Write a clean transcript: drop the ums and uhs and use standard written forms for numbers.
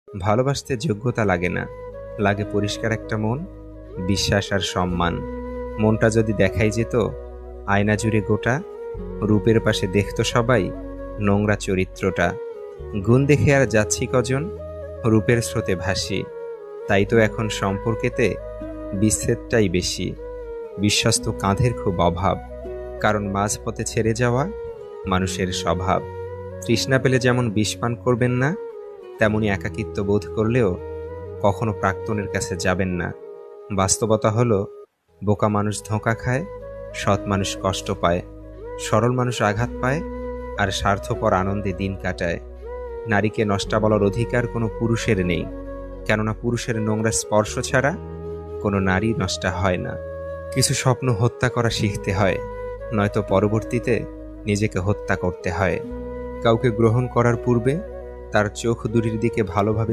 ভালোবাসতে যোগ্যতা লাগে না, লাগে পরিষ্কার একটা মন, বিশ্বাস আর সম্মান। মনটা যদি দেখাই যেত আয়না জুড়ে গোটা, রূপের পাশে দেখতো সবাই নোংরা চরিত্রটা। গুণ দেখে আর যাচ্ছি কজন, রূপের স্রোতে ভাসি। তাই তো এখন সম্পর্কেতে বিচ্ছেদটাই বেশি। বিশ্বস্ত কাঁধের খুব অভাব, কারণ মাঝপথে ছেড়ে যাওয়া মানুষের স্বভাব। তৃষ্ণা পেলে যেমন বিষ পান করবেন না, তেমনি একাকিত্ব বোধ করলেও কখনো প্রাক্তনের কাছে যাবেন না। বাস্তবতা হলো, বোকা মানুষ ধোঁকা খায়, সৎ মানুষ কষ্ট পায়, সরল মানুষ আঘাত পায়, আর স্বার্থপর আনন্দে দিন কাটায়। নারীকে নষ্টা বলার অধিকার কোনো পুরুষের নেই, কেননা পুরুষের নোংরা স্পর্শ ছাড়া কোনো নারী নষ্টা হয় না। কিছু স্বপ্ন হত্যা করা শিখতে হয়, নয়তো পরবর্তীতে নিজেকে হত্যা করতে হয়। কাউকে গ্রহণ করার পূর্বে তার চোখ দুটির দিকে ভালোভাবে